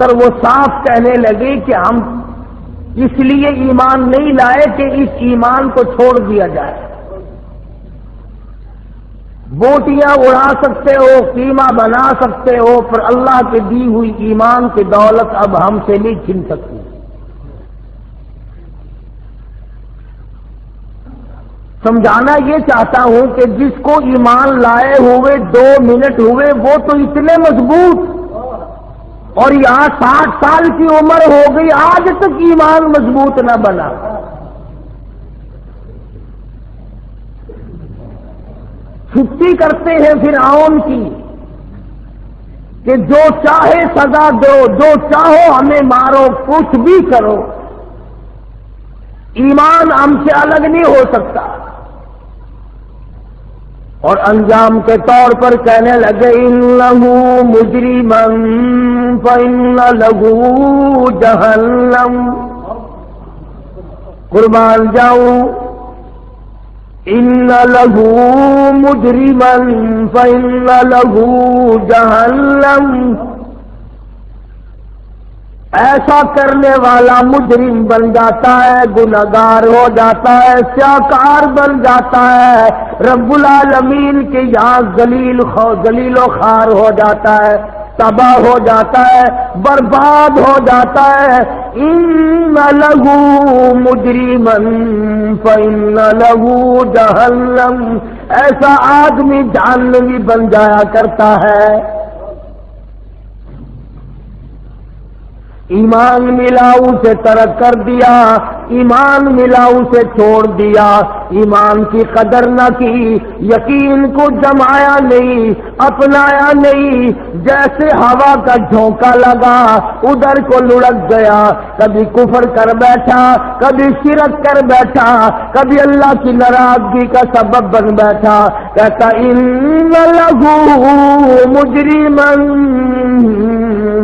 پر وہ صاف کہنے لگے کہ ہم اس لیے ایمان نہیں لائے کہ اس ایمان کو چھوڑ دیا جائے. بوٹیاں اڑا سکتے ہو، قیمہ بنا سکتے ہو، پر اللہ کی دی ہوئی ایمان کی دولت اب ہم سے نہیں چھن سکتی. سمجھانا یہ چاہتا ہوں کہ جس کو ایمان لائے ہوئے 2 منٹ ہوئے وہ تو اتنے مضبوط، اور یہاں 60 سال کی عمر ہو گئی آج تک ایمان مضبوط نہ بنا. چھٹی کرتے ہیں فرعون کی کہ جو چاہے سزا دو، جو چاہو ہمیں مارو، کچھ بھی کرو، ایمان ہم سے الگ نہیں ہو سکتا. اور انجام کے طور پر کہنے لگے انہو مجرمن فإن له جہنم. قربان جاؤں، ان له مجرمن فإن له جہنم. ایسا کرنے والا مجرم بن جاتا ہے، گنہگار ہو جاتا ہے، سیاکار بن جاتا ہے، رب العالمین کے یہاں ذلیل و خوار ہو جاتا ہے، تباہ ہو جاتا ہے، برباد ہو جاتا ہے. ان له مجرمن فإن له جہنم. ایسا آدمی جہنمی بن جایا کرتا ہے. ایمان ملا اسے ترک کر دیا، ایمان ملا اسے چھوڑ دیا، ایمان کی قدر نہ کی، یقین کو جمایا نہیں، اپنایا نہیں. جیسے ہوا کا جھونکا لگا ادھر کو لڑک گیا، کبھی کفر کر بیٹھا، کبھی شرک کر بیٹھا، کبھی اللہ کی ناراضگی کا سبب بن بیٹھا. کہتا ان له مجرمن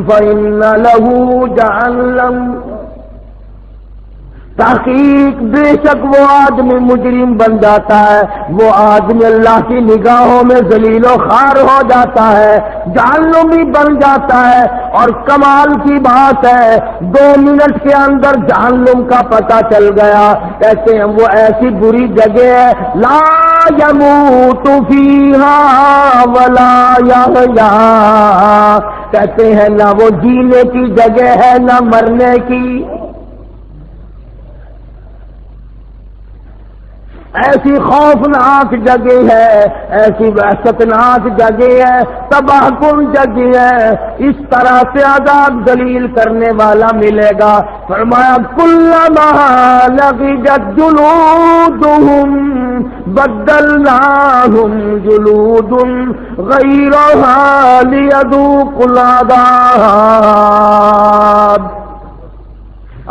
فإن له جہنم. تحقیق بے شک وہ آدمی مجرم بن جاتا ہے، وہ آدمی اللہ کی نگاہوں میں ذلیل و خوار ہو جاتا ہے، جہنمی بن جاتا ہے. اور کمال کی بات ہے 2 منٹ کے اندر جہنم کا پتہ چل گیا. کہتے ہیں وہ ایسی بری جگہ ہے لا یموت فیہا ولا یحیا. کہتے ہیں نہ وہ جینے کی جگہ ہے نہ مرنے کی. ایسی خوفناک جگہ ہے، ایسی وحشتناک جگہ ہے، تباہ کن جگہ ہے. اس طرح سے عذاب ذلیل کرنے والا ملے گا. فرمایا کلما نضجت جلودہم بدلناہم جلود غیرہا لیذوقوا العذاب.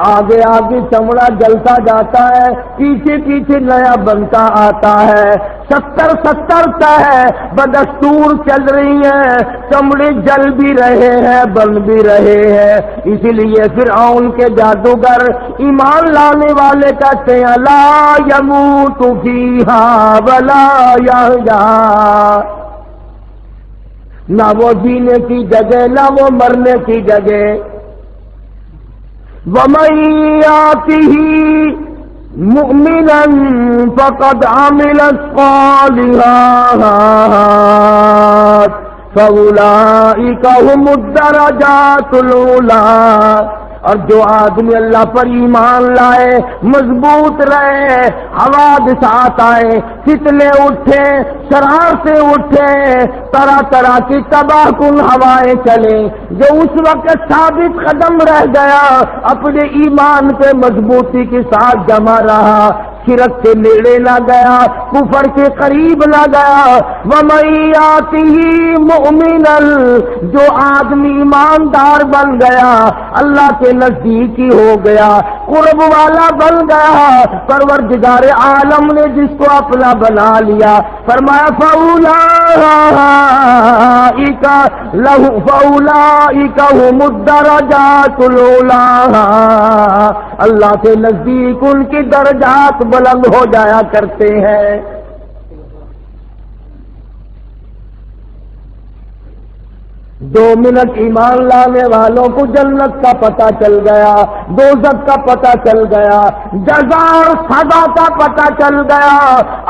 آگے آگے چمڑا جلتا جاتا ہے، پیچھے پیچھے نیا بنتا آتا ہے. 70 ہے بدستور چل رہی ہیں، چمڑے جل بھی رہے ہیں، بن بھی رہے ہیں. اسی لیے فرعون کے جادوگر ایمان لانے والے کہتے ہیں لا یموت فیہا ولا یحیا. نہ وہ جینے کی جگہ نہ وہ مرنے کی جگہ. وَمَن يَأْتِهِ مُؤْمِنًا فَقَدْ عَمِلَ الصَّالِحَاتِ فَأُولَئِكَ هُمُ الدَّرَجَاتُ الْعُلَىٰ. اور جو آدمی اللہ پر ایمان لائے، مضبوط رہے، حوادثات آئے، فتنے اٹھے، شرارتیں اٹھے، طرح طرح کی تباہ کن ہوائیں چلیں، جو اس وقت ثابت قدم رہ گیا، اپنے ایمان پہ مضبوطی کے ساتھ جمع رہا، شرک کے نیڑے نہ گیا، کفر کے قریب نہ گیا. وَمَن يَأْتِهِ مُؤْمِنًا. جو آدمی ایماندار بن گیا، اللہ کے نزدیک ہی ہو گیا، قرب والا بن گیا، پروردگار عالم نے جس کو اپنا بنا لیا. فرمایا فَأُولَئِكَ هُمُ الدَّرَجَاتُ الْعُلَىٰ. اللہ کے نزدیک ان کی درجات بلند ہو جایا کرتے ہیں. 2 منٹ ایمان لانے والوں کو جنت کا پتہ چل گیا، دوزخ کا پتہ چل گیا، جزا اور سزا کا پتہ چل گیا،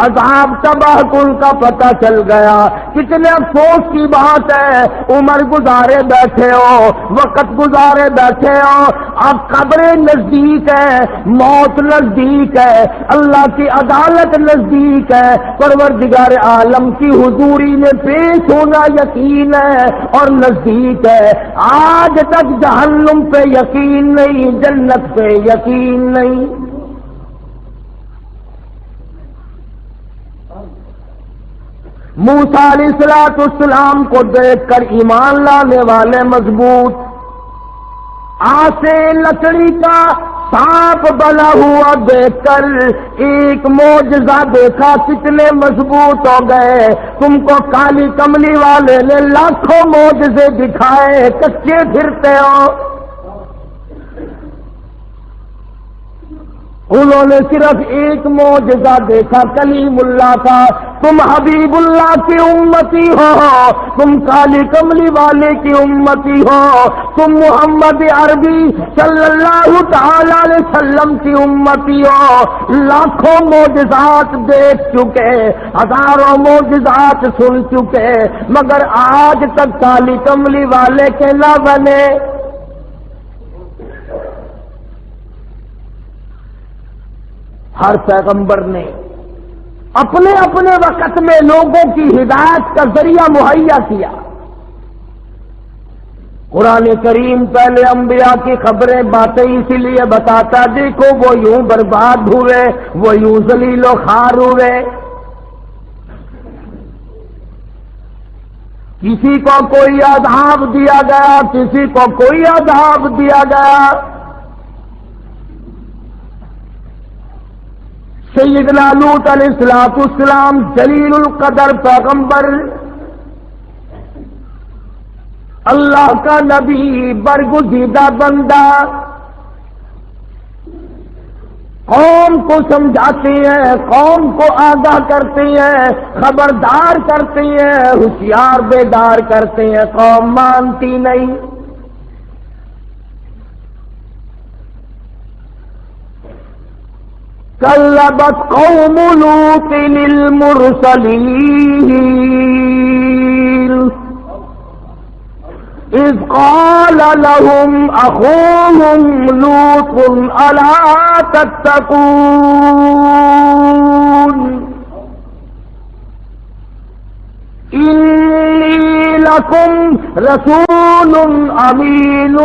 عذاب تباہ کن کا پتہ چل گیا۔ کتنے افسوس کی بات ہے، عمر گزارے بیٹھے ہو، وقت گزارے بیٹھے ہو، اب قبریں نزدیک ہے، موت نزدیک ہے، اللہ کی عدالت نزدیک ہے، پروردگار عالم کی حضوری میں پیش ہونا یقین ہے اور نزدیک ہے۔ آج تک جہنم پہ یقین نہیں، جنت پہ یقین نہیں۔ موسیٰ علیہ السلام کو دیکھ کر ایمان لانے والے مضبوط، آسے لکڑی کا سانپ بنا ہوا دیکھ کر ایک معجزہ دیکھا، کتنے مضبوط ہو گئے۔ تم کو کالی کملی والے نے لاکھوں معجزے دکھائے، کچے پھرتے ہو۔ انہوں نے صرف ایک معجزہ دیکھا، کلیم اللہ کا۔ تم حبیب اللہ کی امتی ہو، تم کالی کملی والے کی امتی ہو، تم محمد عربی صلی اللہ تعالی علیہ وسلم کی امتی ہو۔ لاکھوں معجزات دیکھ چکے، ہزاروں معجزات سن چکے، مگر آج تک کالی کملی والے کے نہ بنے۔ ہر پیغمبر نے اپنے اپنے وقت میں لوگوں کی ہدایت کا ذریعہ مہیا کیا۔ قرآن کریم پہلے انبیاء کی خبریں باتیں اسی لیے بتاتا، دیکھو وہ یوں برباد ہوئے، وہ یوں ذلیل و خوار ہوئے۔ کسی کو کوئی عذاب دیا گیا، کسی کو کوئی عذاب دیا گیا۔ سیدنا لوط علیہ السلام جلیل القدر پیغمبر، اللہ کا نبی، برگزیدہ بندہ، قوم کو سمجھاتے ہیں، قوم کو آگاہ کرتے ہیں، خبردار کرتے ہیں، ہوشیار بیدار کرتے ہیں، قوم مانتی نہیں۔ کذبت قوم لوط المرسلین اذ قال لهم اخوهم لوط الا تتقون انی لکم رسول امین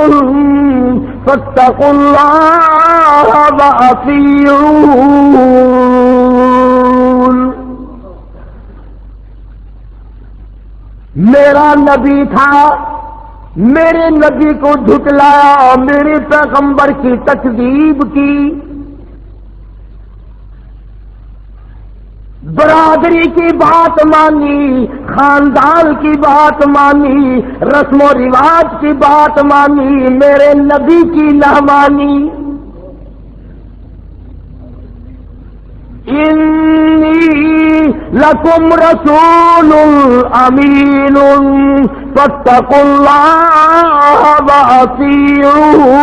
فاتقوا اللہ وأطیعون۔ میرا نبی تھا، میرے نبی کو جھٹلایا، میرے پیغمبر کی تکذیب کی، برادری کی بات مانی، خاندان کی بات مانی، رسم و رواج کی بات مانی، میرے نبی کی نہ مانی۔ انی لکم رسول امین فاتقوا اللہ وأطیعون۔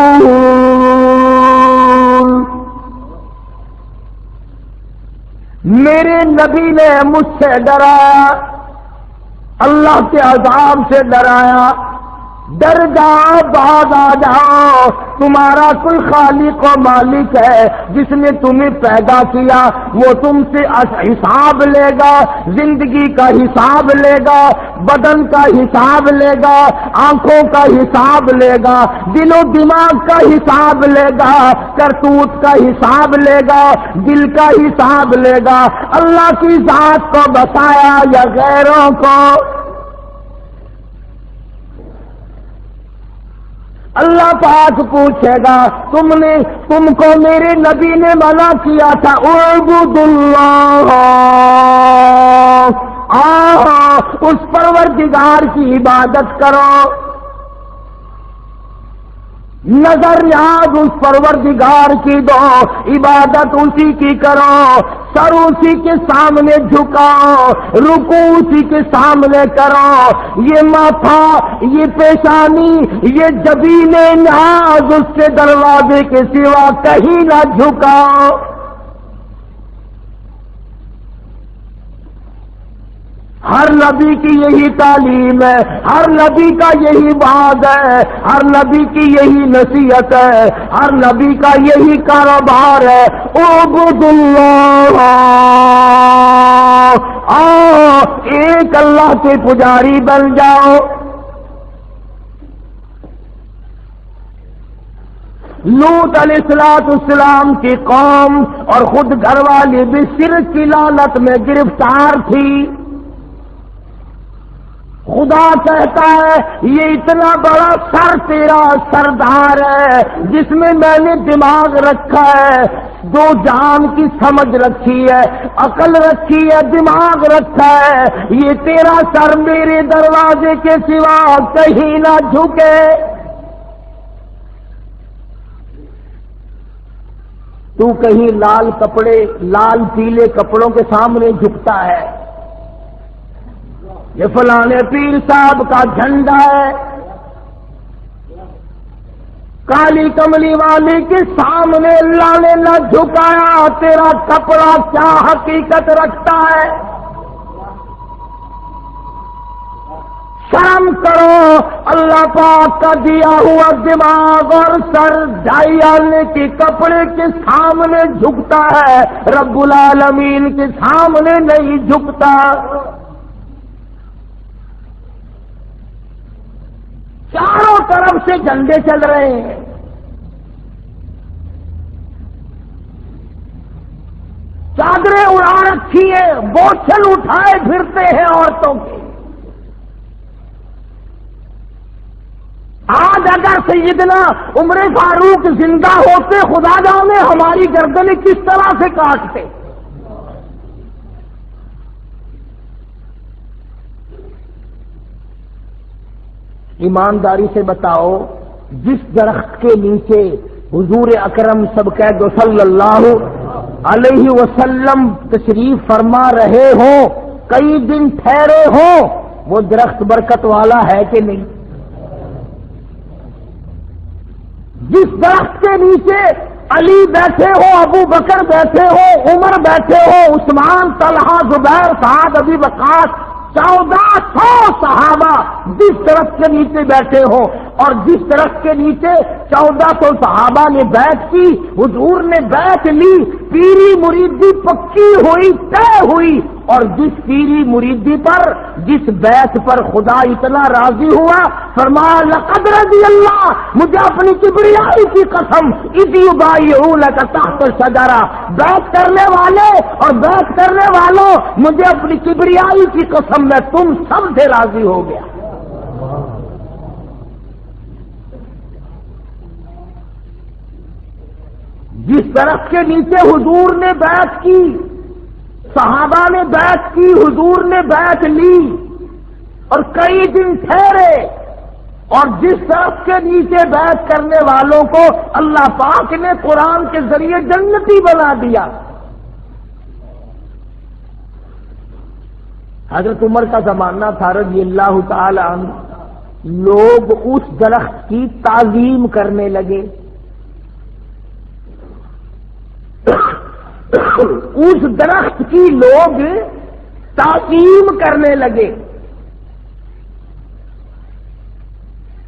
میرے نبی نے مجھ سے ڈرایا، اللہ کے عذاب سے ڈرایا، ڈر جاؤ، باز آ جاؤ، تمہارا کوئی خالق و مالک ہے جس نے تمہیں پیدا کیا، وہ تم سے حساب لے گا، زندگی کا حساب لے گا، بدن کا حساب لے گا، آنکھوں کا حساب لے گا، دل و دماغ کا حساب لے گا، کرتوت کا حساب لے گا، دل کا حساب لے گا۔ اللہ کی ذات کو بتایا یا غیروں کو؟ اللہ پاک پوچھے گا، تم کو میرے نبی نے منع کیا تھا، اعبدوا اللہ، اس پروردگار کی عبادت کرو۔ نظر نیاز اس پروردگار کی دو، عبادت اسی کی کرو، سر اسی کے سامنے جھکاؤ، رکوع اسی کے سامنے کرو، یہ ماتھا، یہ پیشانی، یہ جبین نیاز اس کے دروازے کے سوا کہیں نہ جھکاؤ۔ ہر نبی کی یہی تعلیم ہے، ہر نبی کا یہی وعد ہے، ہر نبی کی یہی نصیحت ہے، ہر نبی کا یہی کاروبار ہے، اعبد اللہ، آؤ ایک اللہ کے پجاری بن جاؤ۔ لوط علیہ السلام کی قوم اور خود گھر والی بھی شرک کی لعنت میں گرفتار تھی۔ خدا کہتا ہے یہ اتنا بڑا سر تیرا سردار ہے جس میں نے دماغ رکھا ہے، دو جہان کی سمجھ رکھی ہے، عقل رکھی ہے، دماغ رکھا ہے، یہ تیرا سر میرے دروازے کے سوا کہیں نہ جھکے۔ تو کہیں لال کپڑے، لال پیلے کپڑوں کے سامنے جھکتا ہے، یہ فلانے پیر صاحب کا جھنڈا ہے، کالی کملی والی کے سامنے اللہ نے نہ جھکایا، تیرا کپڑا کیا حقیقت رکھتا ہے؟ شرم کرو، اللہ پاک کا دیا ہوا دماغ اور سر ڈھائی آنے کے کپڑے کے سامنے جھکتا ہے، رب العالمین کے سامنے نہیں جھکتا۔ چاروں طرف سے جھنڈے چل رہے ہیں، چادریں اڑا رکھی ہیں، بوچھل اٹھائے پھرتے ہیں عورتوں کی۔ آج اگر سیدنا عمر فاروق زندہ ہوتے، خدا جانے ہماری گردنیں کس طرح سے کاٹتے۔ ایمانداری سے بتاؤ، جس درخت کے نیچے حضور اکرم سبقید صلی اللہ علیہ وسلم تشریف فرما رہے ہوں، کئی دن ٹھہرے ہوں، وہ درخت برکت والا ہے کہ نہیں؟ جس درخت کے نیچے علی بیٹھے ہو، ابو بکر بیٹھے ہو، عمر بیٹھے ہو، عثمان، طلحہ، زبیر، سعد، ابی وقاص، 1400 صحابہ جس درخت کے نیچے بیٹھے ہو، اور جس درخت کے نیچے 1400 صحابہ نے بیعت کی، حضور نے بیعت لی، پیری مریدی پکی ہوئی، طے ہوئی، اور جس پیری مریدی پر، جس بیعت پر خدا اتنا راضی ہوا، فرمایا لقد رضی اللہ، مجھے اپنی کبریائی کی قسم، اذ یبایعونک تحت الشجرہ، بیعت کرنے والے اور بیعت کرنے والوں، مجھے اپنی کبریائی کی قسم میں تم سب سے راضی ہو گیا۔ جس درخت کے نیچے حضور نے بیعت کی، صحابہ نے بیعت کی، حضور نے بیعت لی اور کئی دن ٹھہرے، اور جس درخت کے نیچے بیعت کرنے والوں کو اللہ پاک نے قرآن کے ذریعے جنتی بنا دیا۔ حضرت عمر کا زمانہ تھا رضی اللہ تعالی عنہ، لوگ اس درخت کی تعظیم کرنے لگے، اس درخت کی لوگ تعظیم کرنے لگے،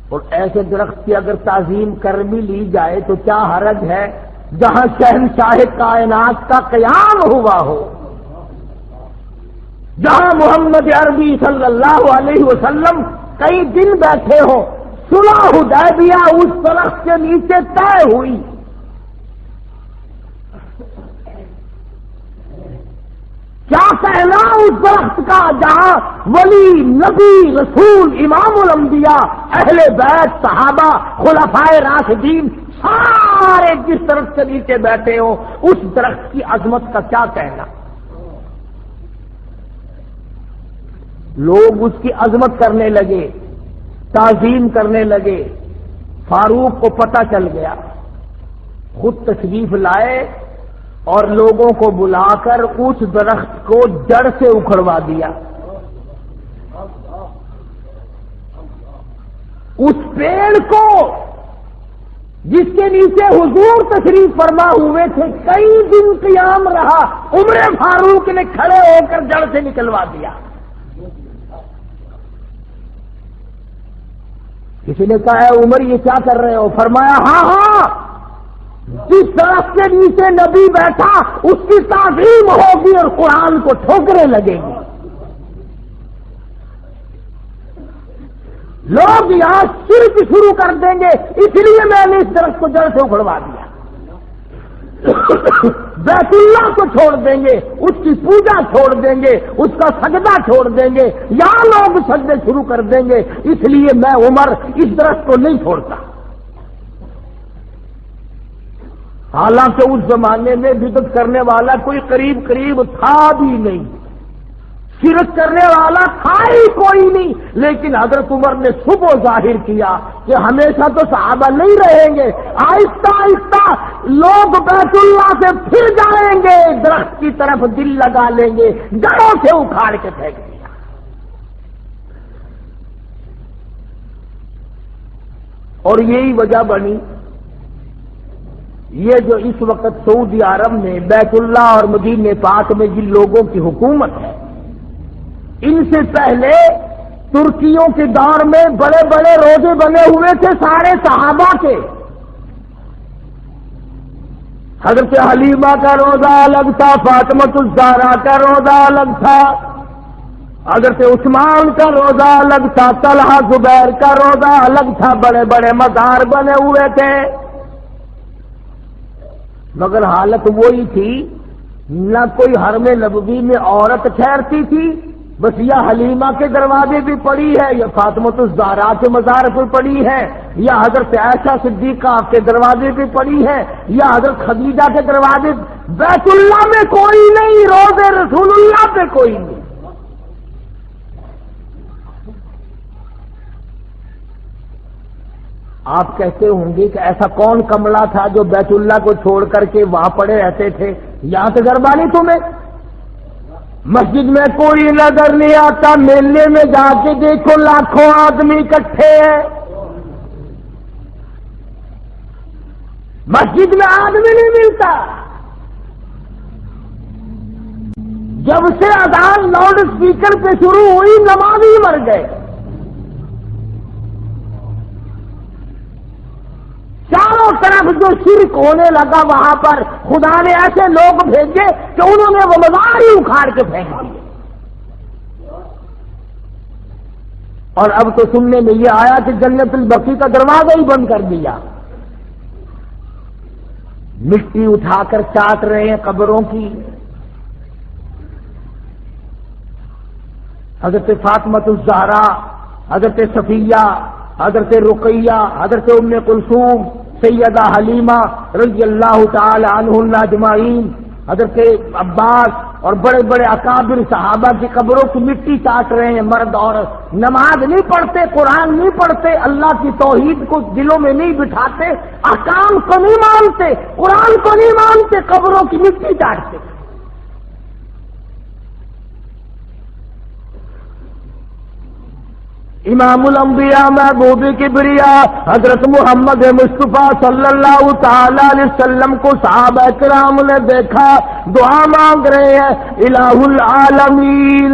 اور ایسے درخت کی اگر تعظیم کر بھی لی جائے تو کیا حرج ہے جہاں شہنشاہ کائنات کا قیام ہوا ہو، جہاں محمد عربی صلی اللہ علیہ وسلم کئی دن بیٹھے ہوں، صلح حدیبیہ اس درخت کے نیچے طے ہوئی۔ کیا کہنا اس درخت کا جہاں ولی، نبی، رسول، امام الانبیاء، اہل بیت، صحابہ، خلفائے راشدین سارے جس درخت کے نیچے بیٹھے ہوں، اس درخت کی عظمت کا کیا کہنا۔ لوگ اس کی عظمت کرنے لگے، تعظیم کرنے لگے، فاروق کو پتہ چل گیا، خود تشریف لائے اور لوگوں کو بلا کر اس درخت کو جڑ سے اکھڑوا دیا۔ اس پیڑ کو جس کے نیچے حضور تشریف فرما ہوئے تھے کئی دن قیام رہا، عمر فاروق نے کھڑے ہو کر جڑ سے نکلوا دیا۔ کسی نے کہا ہے عمر یہ کیا کر رہے ہو؟ فرمایا ہاں جس درخت کے نیچے نبی بیٹھا اس کی تعظیم ہوگی اور قرآن کو ٹھوکریں لگے گی۔ لوگ یہاں شرک شروع کر دیں گے، اس لیے میں نے اس درخت کو جڑ سے اکھڑوا دیا۔ بیت اللہ کو چھوڑ دیں گے، اس کی پوجا چھوڑ دیں گے، اس کا سجدہ چھوڑ دیں گے، یہاں لوگ سجدے شروع کر دیں گے، اس لیے میں عمر اس درخت کو نہیں چھوڑتا۔ حالانکہ اس زمانے میں بدعت کرنے والا کوئی قریب تھا بھی نہیں، شرک کرنے والا تھا ہی کوئی نہیں، لیکن حضرت عمر نے صبح ظاہر کیا کہ ہمیشہ تو صحابہ نہیں رہیں گے، آہستہ آہستہ لوگ بیت اللہ سے پھر جائیں گے، درخت کی طرف دل لگا لیں گے، جڑوں سے اکھاڑ کے پھینک دیا۔ اور یہی وجہ بنی یہ جو اس وقت سعودی عرب میں بیت اللہ اور مدینہ پاک میں جن لوگوں کی حکومت ہے، ان سے پہلے ترکیوں کے دور میں بڑے بڑے روزے بنے ہوئے تھے سارے صحابہ کے۔ حضرت حلیمہ کا روزہ الگ تھا، فاطمہ الزہرا کا روزہ الگ تھا، حضرت عثمان کا روزہ الگ تھا، طلحہ زبیر کا روزہ الگ تھا، بڑے بڑے مزار بنے ہوئے تھے، مگر حالت وہی تھی، نہ کوئی حرم نبوی میں عورت ٹھہرتی تھی، بس یا حلیمہ کے دروازے بھی پڑی ہے، یا فاطمہ الزہرا کے مزار پہ پڑی ہے، یا حضرت عائشہ صدیقہ کے دروازے پہ پڑی ہے، یا حضرت خدیجہ کے دروازے۔ بیت اللہ میں کوئی نہیں، روزے رسول اللہ پہ کوئی نہیں۔ آپ کہتے ہوں گے کہ ایسا کون کملا تھا جو بیت اللہ کو چھوڑ کر کے وہاں پڑے رہتے تھے؟ یہاں سے تجربہ نہیں تمہیں؟ مسجد میں کوئی نظر نہیں آتا، میلے میں جا کے دیکھو لاکھوں آدمی اکٹھے ہیں، مسجد میں آدمی نہیں ملتا۔ جب سے اذان لاؤڈ اسپیکر پہ شروع ہوئی نمازی مر گئے، چاروں طرف جو شرک ہونے لگا وہاں پر خدا نے ایسے لوگ بھیجے کہ انہوں نے وہ مزار ہی اکھاڑ کے پھینک دیے۔ اور اب تو سننے میں یہ آیا کہ جنت البقیع کا دروازہ ہی بند کر دیا، مٹی اٹھا کر چاٹ رہے ہیں قبروں کی۔ حضرت فاطمہ الزہرا، حضرت صفیہ، حضرت رقیہ، حضرت ام کلثوم، سیدہ حلیمہ رضی اللہ تعالی عنہن اجمعین، حضرت عباس اور بڑے بڑے اکابر صحابہ کی قبروں کی مٹی چاٹ رہے ہیں مرد عورت، نماز نہیں پڑھتے، قرآن نہیں پڑھتے، اللہ کی توحید کو دلوں میں نہیں بٹھاتے، احکام کو نہیں مانتے، قرآن کو نہیں مانتے، قبروں کی مٹی چاٹتے۔ امام الانبیاء محبوب کبریاء حضرت محمد مصطفیٰ صلی اللہ تعالی علیہ وسلم کو صحابہ کرام نے دیکھا، دعا مانگ رہے ہیں، الہ العالمین،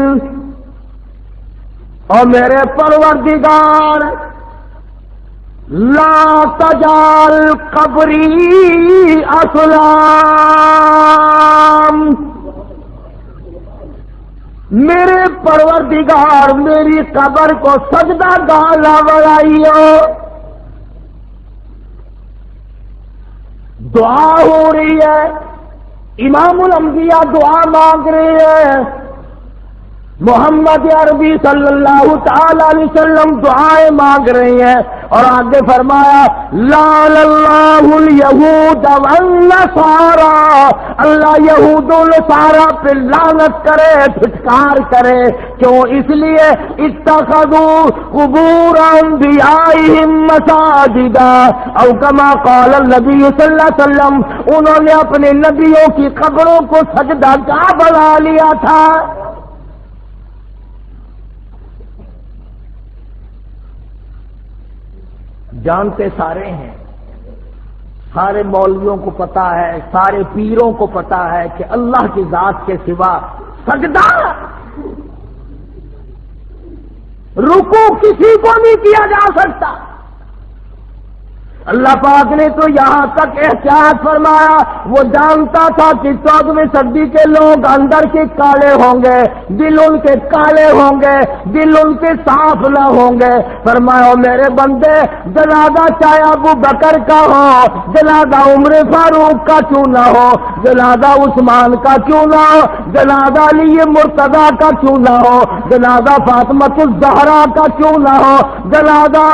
اور میرے پروردگار لا تجعل قبری اصنام، میرے پروردگار میری قبر کو سجدہ گاہ نہ بنائیو۔ دعا ہو رہی ہے، امام الانبیاء دعا مانگ رہے ہیں، محمد عربی صلی اللہ تعالی علیہ وسلم دعائیں مانگ رہی ہیں اور آگے فرمایا لعن اللہ الیہود والنصارى، اللہ یہود و نصارہ پہ لعنت کرے، پھٹکار کرے. کیوں؟ اس لیے اتخذوا قبور انبیائہم مساجدا او کما قال النبی صلی اللہ علیہ وسلم، انہوں نے اپنے نبیوں کی قبروں کو سجدہ گاہ بنا لیا تھا. جانتے سارے ہیں، سارے مولویوں کو پتا ہے، سارے پیروں کو پتا ہے کہ اللہ کی ذات کے سوا سجدہ رکوع کسی کو نہیں کیا جا سکتا. اللہ پاک نے تو یہاں تک احتیاط فرمایا، وہ جانتا تھا کہ 14ویں صدی کے لوگ اندر کے کالے ہوں گے، دل ان کے کالے ہوں گے، دل ان کے صاف نہ ہوں گے. فرمایا میرے بندے، جنازہ چاہے ابو بکر کا ہو، جنازہ عمر فاروق کا کیوں نہ ہو، جنازہ عثمان کا کیوں نہ ہو، جنازہ علی مرتضیٰ کا کیوں نہ ہو، جنازہ فاطمہ الزہرا کا کیوں نہ ہو، جنازہ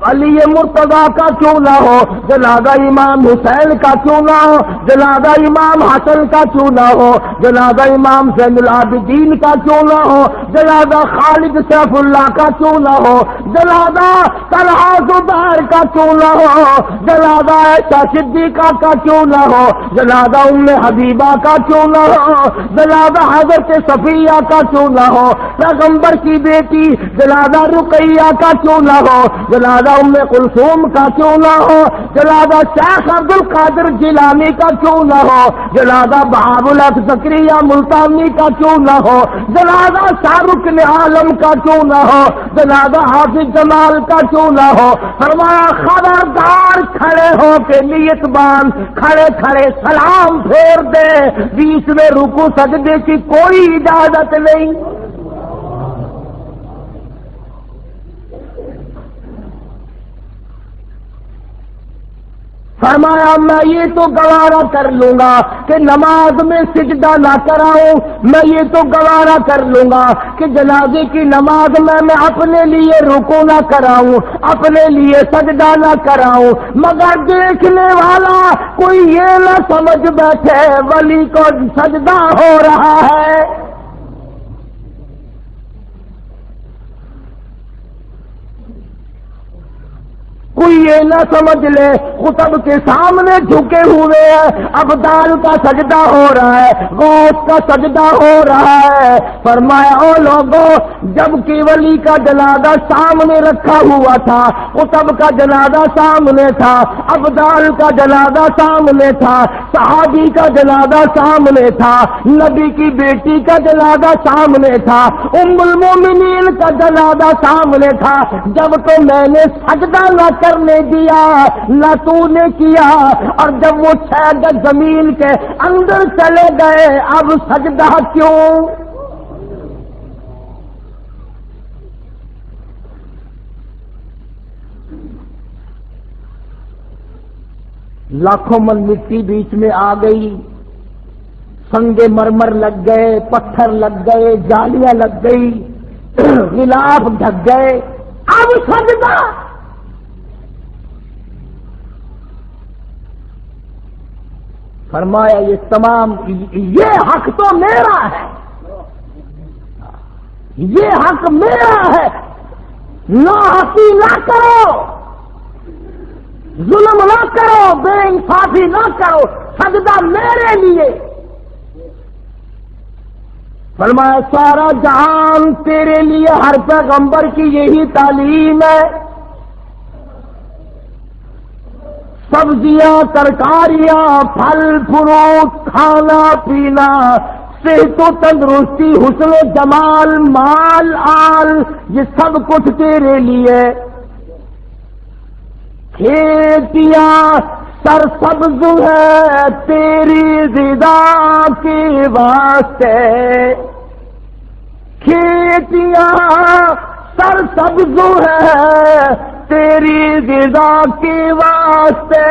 علی مرتضیٰ کا کیوں نہ ہو، جنازہ امام حسین کا کیوں نہ ہو، جنازہ امام حسن کا کیوں نہ ہو، جنازہ امام زین العابدین کا کیوں نہ ہو، جنازہ خالد سیف اللہ کا کیوں نہ ہو، جنازہ طلحہ زبیر کا کیوں نہ ہو، جنازہ عائشہ صدیقہ کا کیوں نہ ہو، جنازہ ام حبیبہ کا کیوں نہ ہو، جنازہ حضرت صفیہ کا کیوں نہ ہو، پیغمبر کی بیٹی جنازہ رقیہ کا کیوں نہ ہو، جنازہ ام کلثوم کا کیوں نہ ہو، جنازہ شیخ عبد القادر جیلانی کا کیوں نہ ہو، جنازہ بہاء الحق زکریا ملتانی کا کیوں نہ ہو، جنازہ شاہ رکن عالم کا کیوں نہ ہو، جنازہ حافظ جمال کا کیوں نہ ہو. فرمایا خبردار کھڑے ہو کے نیت باندھ، کھڑے کھڑے سلام پھیر دے، بیچ میں رکوع سجدے کی کوئی اجازت نہیں. فرمایا میں یہ تو گوارا کر لوں گا کہ نماز میں سجدہ نہ کراؤں، میں یہ تو گوارا کر لوں گا کہ جنازے کی نماز میں اپنے لیے رکوع نہ کراؤں، اپنے لیے سجدہ نہ کراؤں، مگر دیکھنے والا کوئی یہ نہ سمجھ بیٹھے ولی کو سجدہ ہو رہا ہے. کوئی یہ نہ سمجھ لے خطب کے سامنے جھکے ہوئے ہیں، ابدال کا سجدہ ہو رہا ہے، غوث کا سجدہ ہو رہا ہے. فرمایا او لوگوں، جب کہ ولی کا جنازہ سامنے رکھا ہوا تھا، خطب کا جنازہ سامنے تھا، ابدال کا جنازہ سامنے تھا، صحابی کا جنازہ سامنے تھا، نبی کی بیٹی کا جنازہ سامنے تھا، ام المومنین کا جنازہ سامنے تھا، جب تو میں نے سجدہ نہ کرنے دیا نہ تو نے کیا، اور جب وہ 6 گز زمین کے اندر چلے گئے اب سجدہ کیوں؟ لاکھوں من مٹی بیچ میں آ گئی، سنگے مرمر لگ گئے، پتھر لگ گئے، جالیاں لگ گئی، غلاف ڈھک گئے، اب سجدہ. فرمایا یہ تمام یہ حق تو میرا ہے، یہ حق میرا ہے، ناحقی نہ کرو، ظلم نہ کرو، بے انصافی نہ کرو، سجدہ میرے لیے. فرمایا سارا جہان تیرے لیے، ہر پیغمبر کی یہی تعلیم ہے. سبزیاں، ترکاریاں، پھل فروٹ، کھانا پینا، صحت و تندرستی، حسن و جمال، مال آل، یہ سب کچھ تیرے لیے. کھیتیاں سرسبز ہے تیری غذا کے واسطے، کھیتیاں سرسبز ہے تیری غذا کے واسطے،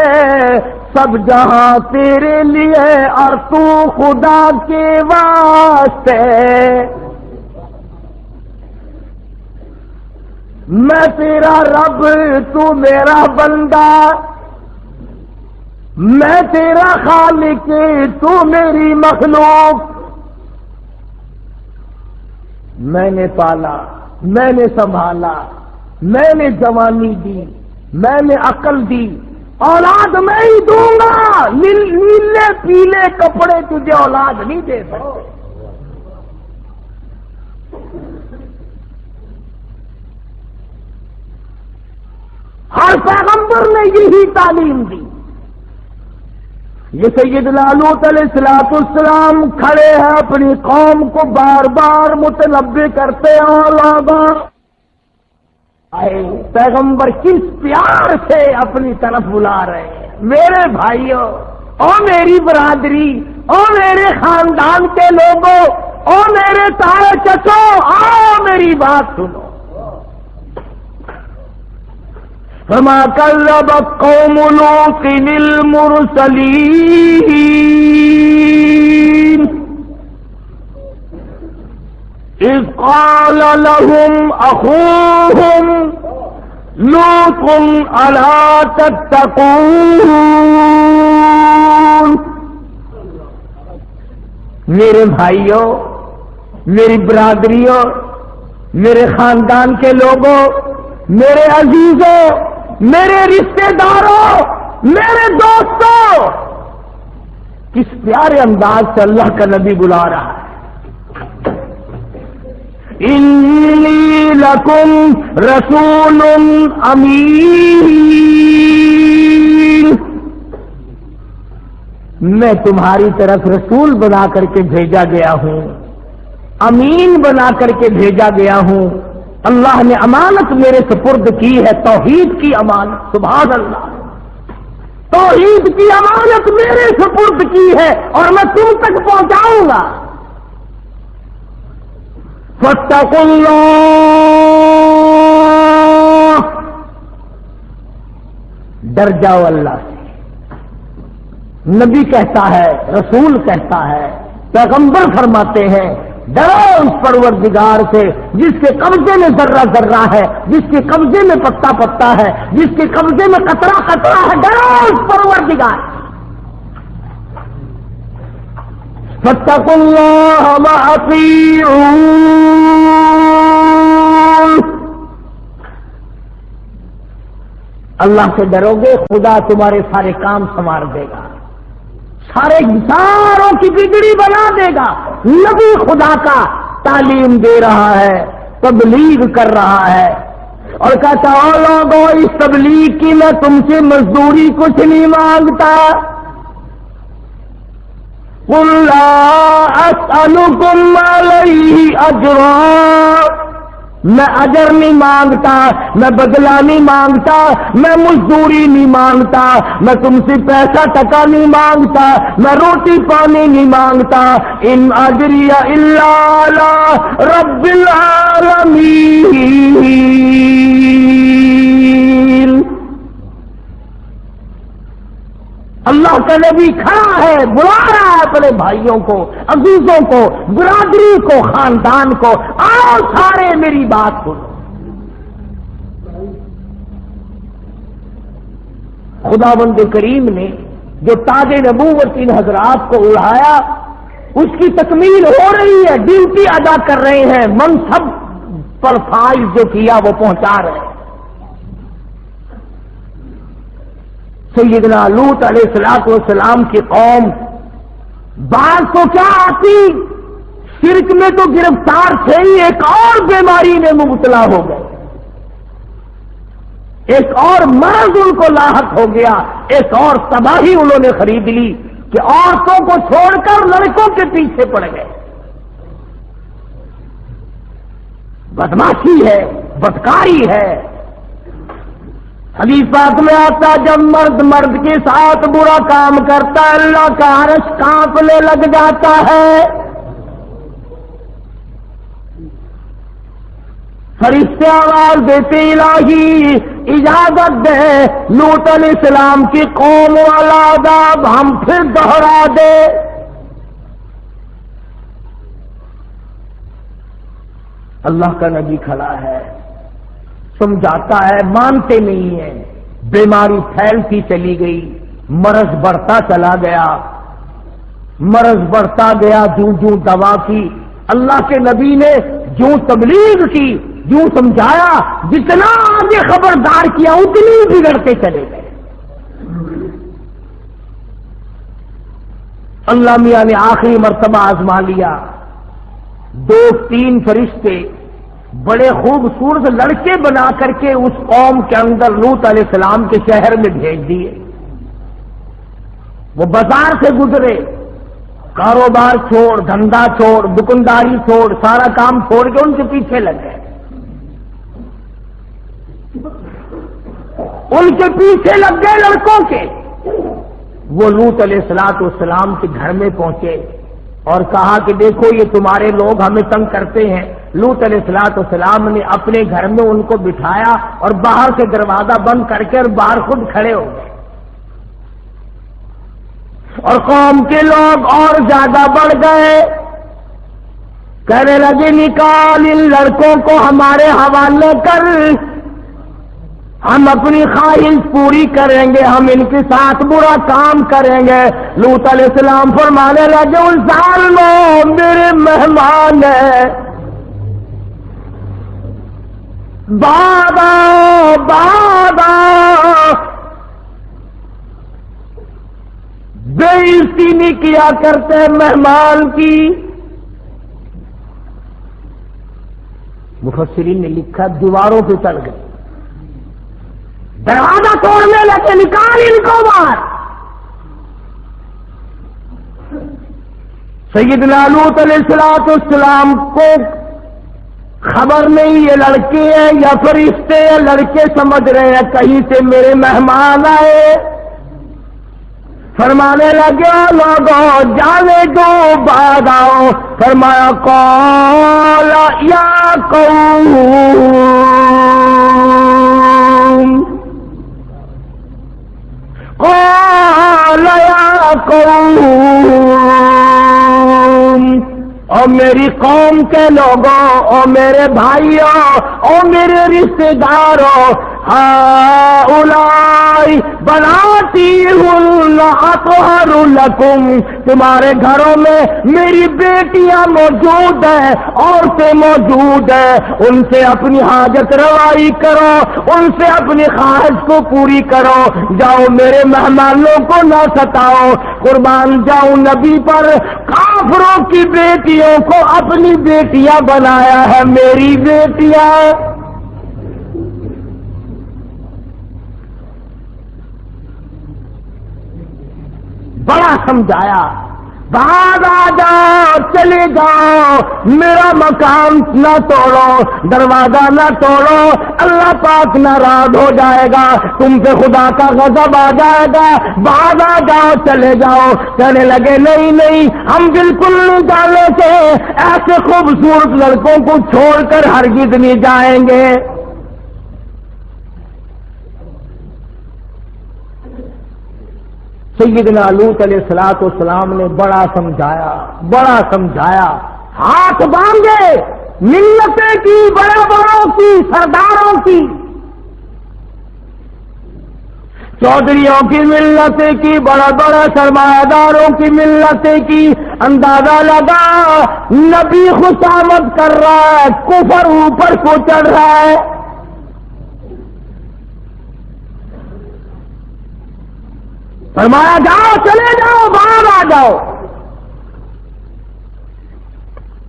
سب جہاں تیرے لیے اور تو خدا کے واسطے. میں تیرا رب تو میرا بندہ، میں تیرا خالق تو میری مخلوق، میں نے پالا، میں نے سنبھالا، میں نے جوانی دی، میں نے عقل دی، اولاد میں ہی دوں گا، نیلے پیلے کپڑے تجھے اولاد نہیں دے سکتے۔ ہر پیغمبر نے یہی تعلیم دی۔ یہ سیدنا لوط علیہ السلام کھڑے ہیں اپنی قوم کو بار بار متنبہ کرتے ہیں، اولاداں پیغمبر کس پیار سے اپنی طرف بلا رہے ہیں، میرے بھائیوں اور میری برادری اور میرے خاندان کے لوگوں اور میرے تائے چچو، آؤ میری بات سنو۔ فما كذب قوم لوط المرسلين إذ قال لهم أخوهم لوط ألا تتقون۔ میرے بھائیوں، میری برادریوں، میرے خاندان کے لوگوں، میرے عزیزوں، میرے رشتہ داروں، میرے دوستوں، کس پیارے انداز سے اللہ کا نبی بلا رہا ہے۔ انی لکم رسول امین، میں تمہاری طرف رسول بنا کر کے بھیجا گیا ہوں، امین بنا کر کے بھیجا گیا ہوں۔ اللہ نے امانت میرے سپرد کی ہے، توحید کی امانت، سبحان اللہ، توحید کی امانت میرے سپرد کی ہے اور میں تم تک پہنچاؤں گا۔ فاتقوا اللہ، ڈر جاؤ اللہ سے۔ نبی کہتا ہے، رسول کہتا ہے، پیغمبر فرماتے ہیں، ڈرو اس پروردگار سے جس کے قبضے میں ذرہ ذرہ ہے، جس کے قبضے میں پتا پتا ہے، جس کے قبضے میں قطرہ قطرہ ہے، ڈرو اس پروردگار۔ فاتقوا اللہ واطیعون، اللہ سے ڈرو گے خدا تمہارے سارے کام سنوار دے گا، ساروں کی بگڑی بنا دے گا۔ نبی خدا کا تعلیم دے رہا ہے، تبلیغ کر رہا ہے اور کہتا او لوگوں، اس تبلیغ کی میں تم سے مزدوری کچھ نہیں مانگتا۔ قل لا اسألکم علیہ اجرا، میں اجر نہیں مانگتا، میں بدلہ نہیں مانگتا، میں مزدوری نہیں مانگتا، میں تم سے پیسہ ٹکا نہیں مانگتا، میں روٹی پانی نہیں مانگتا۔ ان اجری الا علی رب العالمین۔ اللہ کا نبی کھڑا ہے، بلا رہا ہے اپنے بھائیوں کو، عزیزوں کو، برادری کو، خاندان کو، آؤ سارے میری بات سنو۔ خداوند کریم نے جو تاج نبوت ان حضرات کو اڑایا، اس کی تکمیل ہو رہی ہے، ڈیوٹی ادا کر رہے ہیں، منصب پر فائز جو کیا وہ پہنچا رہے ہیں۔ سیدنا لوط علیہ السلام کی قوم بعض تو کیا آتی، شرک میں تو گرفتار تھے ہی، ایک اور بیماری میں مبتلا ہو گئے، ایک اور مرض ان کو لاحق ہو گیا، ایک اور تباہی انہوں نے خرید لی کہ عورتوں کو چھوڑ کر لڑکوں کے پیچھے پڑ گئے۔ بدماشی ہے، بدکاری ہے۔ حدیث پاک میں آتا جب مرد کے ساتھ برا کام کرتا ہے اللہ کا عرش کانپنے لگ جاتا ہے۔ فرشتے آواز دیتے الہی اجازت دے لوط علیہ السلام کی قوم والا عذاب ہم پھر دوہرا دے۔ اللہ کا نبی کھڑا ہے، سمجھاتا ہے، مانتے نہیں ہیں، بیماری پھیلتی چلی گئی، مرض بڑھتا چلا گیا، مرض بڑھتا گیا، جوں دوا کی، اللہ کے نبی نے جو تبلیغ کی، جو سمجھایا، جتنا آگے خبردار کیا اتنی بگڑتے چلے گئے۔ اللہ میاں نے آخری مرتبہ آزما لیا، 2-3 فرشتے بڑے خوبصورت لڑکے بنا کر کے اس قوم کے اندر لوط علیہ السلام کے شہر میں بھیج دیے۔ وہ بازار سے گزرے، کاروبار چھوڑ، دھندا چھوڑ، دکانداری چھوڑ، سارا کام چھوڑ کے ان کے پیچھے لگ گئے، ان کے پیچھے لگ گئے لڑکوں کے۔ وہ لوط علیہ السلام کے گھر میں پہنچے اور کہا کہ دیکھو یہ تمہارے لوگ ہمیں تنگ کرتے ہیں۔ لوط علیہ السلام نے اپنے گھر میں ان کو بٹھایا اور باہر سے دروازہ بند کر کے اور باہر خود کھڑے ہو گئے، اور قوم کے لوگ اور زیادہ بڑھ گئے، کہنے لگے نکال ان لڑکوں کو ہمارے حوالے کر، ہم اپنی خواہش پوری کریں گے، ہم ان کے ساتھ برا کام کریں گے۔ لوط علیہ السلام فرمانے لگے ان ظالموں، میرے مہمان ہیں، بعد آؤ، بعد آؤ، بے عزتی نہیں کیا کرتے مہمان کی۔ مفسرین نے لکھا دیواروں پہ چڑھ گئے، دروازہ توڑنے لگے، نکال ان کو باہر۔ سیدنا لوط علیہ السلام کو خبر نہیں یہ لڑکے ہیں یا فرشتے ہیں، لڑکے سمجھ رہے ہیں کہیں سے میرے مہمان آئے۔ فرمانے لگے لوگوں جانے دو، بعد آؤ۔ فرمایا قال یا قوم، قال یا قوم، اور میری قوم کے لوگوں، اور میرے بھائیوں، اور میرے رشتے داروں، ہؤلاء بناتی اطہر لکم، تمہارے گھروں میں میری بیٹیاں موجود ہیں، عورتیں موجود ہیں، ان سے اپنی حاجت روائی کرو، ان سے اپنی خواہش کو پوری کرو، جاؤ میرے مہمانوں کو نہ ستاؤ۔ قربان جاؤں نبی پر، کافروں کی بیٹیوں کو اپنی بیٹیاں بنایا ہے، میری بیٹیاں۔ بڑا سمجھایا، بعد آ جاؤ، چلے جاؤ، میرا مکان نہ توڑو، دروازہ نہ توڑو، اللہ پاک ناراض ہو جائے گا، تم پہ خدا کا غضب آ جائے گا، بعد آ جاؤ، چلے جاؤ۔ کہنے لگے نہیں نہیں، ہم بالکل نہیں جانے سے، ایسے خوبصورت لڑکوں کو چھوڑ کر ہرگز نہیں جائیں گے۔ سیدنا لوط علیہ السلام نے بڑا سمجھایا، بڑا سمجھایا، ہاتھ باندھے، ملتیں کی، بڑے بڑوں کی، سرداروں کی، چودھریوں کی ملتیں کی، بڑے بڑے سرمایہ داروں کی ملتیں کی۔ اندازہ لگا نبی خصامت کر رہا ہے، کفر اوپر کو چڑھ رہا ہے۔ فرمایا جاؤ، چلے جاؤ، باہر آ جاؤ۔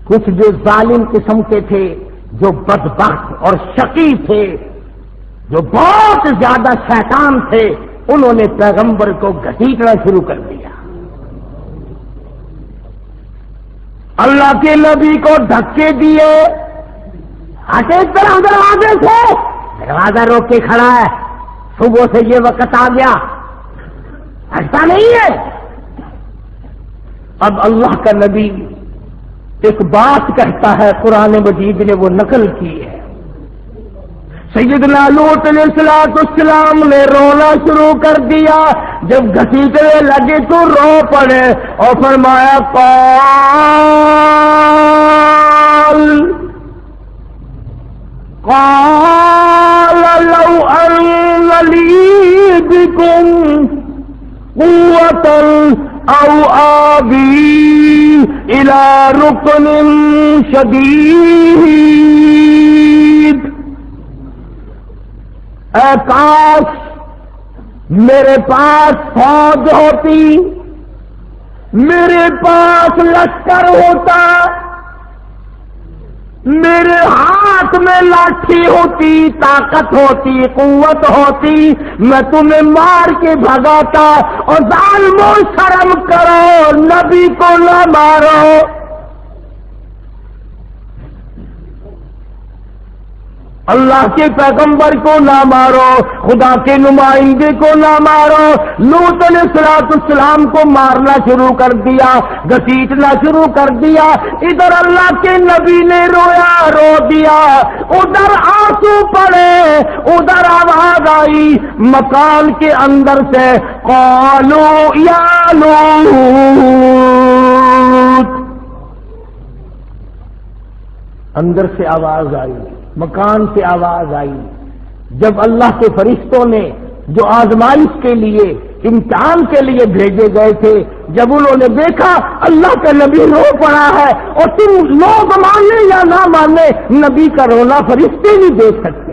کچھ جو ظالم قسم کے تھے، جو بدبخت اور شقی تھے، جو بہت زیادہ شیطان تھے، انہوں نے پیغمبر کو گھسیٹنا شروع کر دیا، اللہ کے نبی کو دھکے دیے، ہٹے طرح دروازے سے، دروازہ روک کے کھڑا ہے، صبح سے یہ وقت آ گیا، ہٹتا نہیں ہے۔ اب اللہ کا نبی ایک بات کہتا ہے، قرآن مجید نے وہ نقل کی ہے۔ سیدنا لوط علیہ السلام نے رونا شروع کر دیا، جب گھسیٹنے لگے تو رو پڑے اور فرمایا قال بكم قوة أو آوي إلى ركن شديد. اے کاش میرے پاس فوج ہوتی، میرے پاس لشکر ہوتا، میرے ہاتھ میں لاٹھی ہوتی، طاقت ہوتی، قوت ہوتی، میں تمہیں مار کے بھگاتا. اور ظالموں شرم کرو، نبی کو نہ مارو. اللہ کے پیغمبر کو نہ مارو، خدا کے نمائندے کو نہ مارو. لوط علیہ السلام کو مارنا شروع کر دیا، گھسیٹنا شروع کر دیا. ادھر اللہ کے نبی نے رویا، رو دیا، ادھر آنسو پڑے، ادھر آواز آئی مکان کے اندر سے، قالوا یا لوط. اندر سے آواز آئی، مکان سے آواز آئی. جب اللہ کے فرشتوں نے جو آزمائش کے لیے، امتحان کے لیے بھیجے گئے تھے، جب انہوں نے دیکھا اللہ کا نبی رو پڑا ہے، اور تم لوگ مانے یا نہ مانے، نبی کا رونا فرشتے نہیں دیکھ سکتے.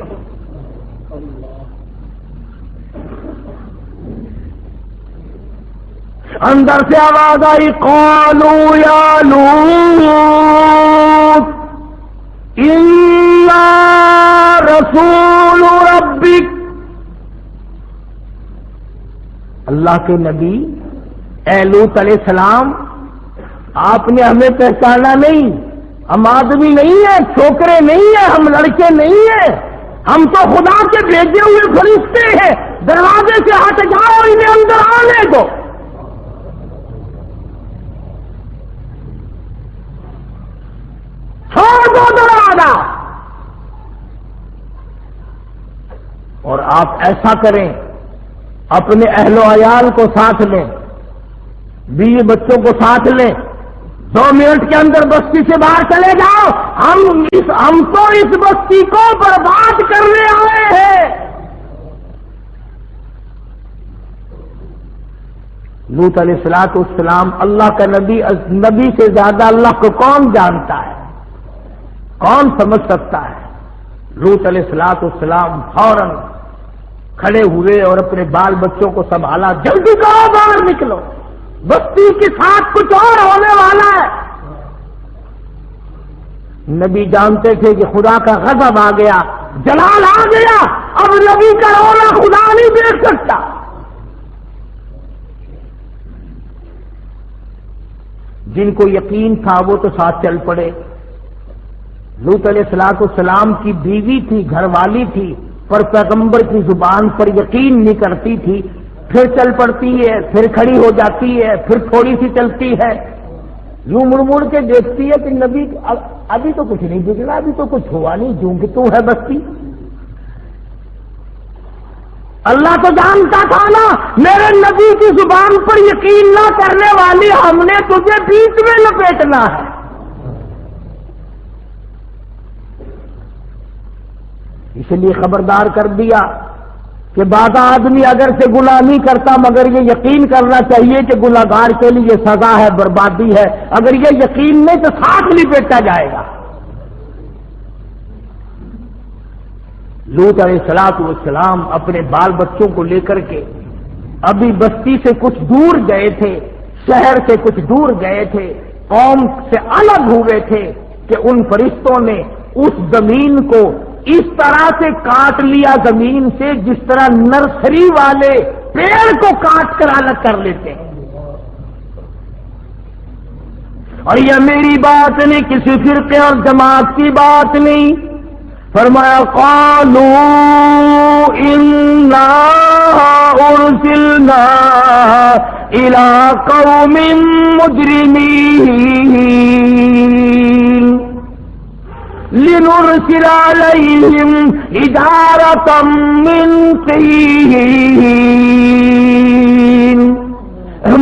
اندر سے آواز آئی قالوا یا لوط اِنَّا رسول ربک. اللہ کے نبی اے لوط علیہ السلام، آپ نے ہمیں پہچانا نہیں، ہم آدمی نہیں ہیں، چھوکرے نہیں ہیں، ہم لڑکے نہیں ہیں، ہم تو خدا کے بھیجے ہوئے فرشتے ہیں. دروازے سے ہٹ جاؤ، انہیں اندر آنے دو. چھوڑ دو دروازہ. اور آپ ایسا کریں، اپنے اہل و عیال کو ساتھ لیں، بیوی بچوں کو ساتھ لیں، 2 منٹ کے اندر بستی سے باہر چلے جاؤ. ہم تو اس بستی کو برباد کرنے آئے ہیں. لوط علیہ السلام اللہ کا نبی سے زیادہ اللہ کو کون جانتا ہے، کون سمجھ سکتا ہے. لوط علیہ السلام فوراً کھڑے ہوئے اور اپنے بال بچوں کو سنبھالا. جلدی کرو، باہر نکلو، بستی کے ساتھ کچھ اور ہونے والا ہے. نبی جانتے تھے کہ خدا کا غضب آ گیا، جلال آ گیا، اب نبی کا رونا خدا نہیں دیکھ سکتا. جن کو یقین تھا وہ تو ساتھ چل پڑے. لوط علیہ السلام کی بیوی تھی، گھر والی تھی، پر پیغمبر کی زبان پر یقین نہیں کرتی تھی. پھر چل پڑتی ہے، پھر کھڑی ہو جاتی ہے، پھر تھوڑی سی چلتی ہے، یوں مڑ مڑ کے دیکھتی ہے کہ نبی ابھی تو کچھ نہیں بگڑا، ابھی تو کچھ ہوا نہیں، جوں کہ تو ہے بستی. اللہ تو جانتا تھا نا میرے نبی کی زبان پر یقین نہ کرنے والی ہم نے تجھے بیچ میں لپیٹنا ہے. اس لیے خبردار کر دیا کہ بعض آدمی اگر سے گناہ نہیں کرتا مگر یہ یقین کرنا چاہیے کہ گناہگار کے لیے سزا ہے، بربادی ہے. اگر یہ یقین نہیں تو ساتھ لپیٹا جائے گا. لوط علیہ السلام اپنے بال بچوں کو لے کر کے ابھی بستی سے کچھ دور گئے تھے، شہر سے کچھ دور گئے تھے، قوم سے الگ ہوئے تھے کہ ان فرشتوں نے اس زمین کو اس طرح سے کاٹ لیا زمین سے جس طرح نرسری والے پیڑ کو کاٹ کر الگ کر لیتے ہیں. اور یہ میری بات نہیں، کسی فرقے اور جماعت کی بات نہیں. فرمایا قالوا انا ارسلنا الى قوم مجرمین لنرسل عليهم حجارة من طين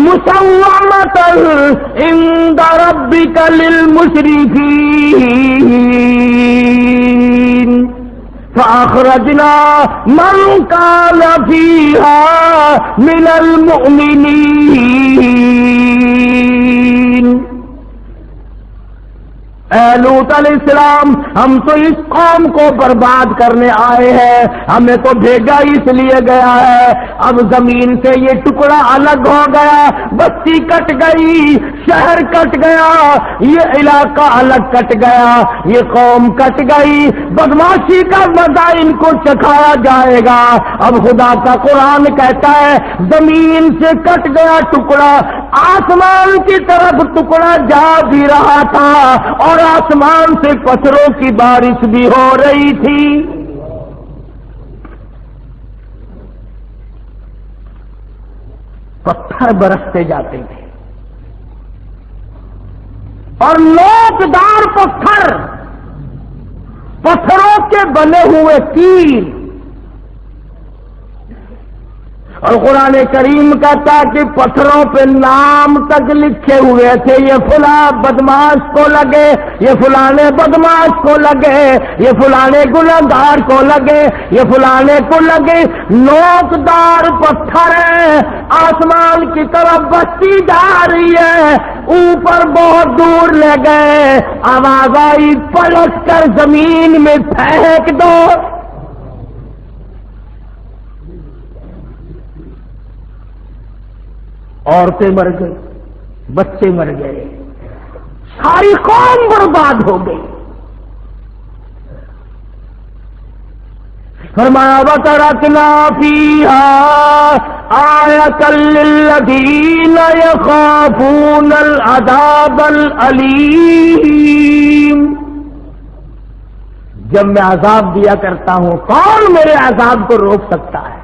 مسومة عند ربك للمسرفين فأخرجنا من كان فيها من المؤمنين۔ اے لوط علیہ السلام، ہم تو اس قوم کو برباد کرنے آئے ہیں، ہمیں تو بھیجا اس لیے گیا ہے۔ اب زمین سے یہ ٹکڑا الگ ہو گیا، بستی کٹ گئی، شہر کٹ گیا، یہ علاقہ الگ کٹ گیا، یہ قوم کٹ گئی، بدماشی کا مزہ ان کو چکھایا جائے گا۔ اب خدا کا قرآن کہتا ہے زمین سے کٹ گیا ٹکڑا، آسمان کی طرف ٹکڑا جا بھی رہا تھا اور آسمان سے پتھروں کی بارش بھی ہو رہی تھی۔ پتھر برستے جاتے تھے اور نوکدار پتھر، پتھروں کے بنے ہوئے تیر، اور قرآن کریم کہتا ہے کہ پتھروں پہ نام تک لکھے ہوئے تھے، یہ فلاں بدماش کو لگے، یہ فلانے بدماش کو لگے، یہ فلانے گنہگار کو لگے، یہ فلانے کو لگے۔ نوکدار پتھر ہے، آسمان کی طرف بستی جا رہی ہے، اوپر بہت دور لے گئے، آواز آئی پلٹ کر زمین میں پھینک دو۔ عورتیں مر گئی، بچے مر گئے، ساری قوم برباد ہو گئی۔ فرمایا وَتَرَكْنَا فِيهَا آيَةً لِّلَّذِينَ يَخَافُونَ الْعَذَابَ الْأَلِيمَ۔ جب میں عذاب دیا کرتا ہوں، کون میرے عذاب کو روک سکتا ہے؟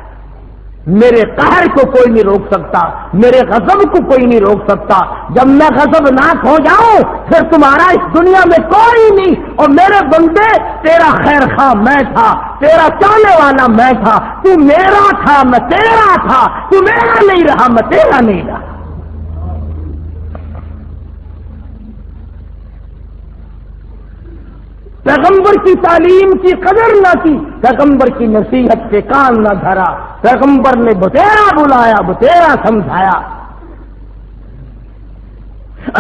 میرے قہر کو کوئی نہیں روک سکتا، میرے غضب کو کوئی نہیں روک سکتا۔ جب میں غضبناک ہو جاؤں پھر تمہارا اس دنیا میں کوئی نہیں، اور میرے بندے تیرا خیر خواہ میں تھا، تیرا چاہنے والا میں تھا، تو میرا تھا میں تیرا تھا، تو میرا نہیں رہا میں تیرا نہیں رہا۔ پیغمبر کی تعلیم کی قدر نہ کی، پیغمبر کی نصیحت سے کان نہ دھرا، پیغمبر نے بتیرا بلایا، بتیرا سمجھایا۔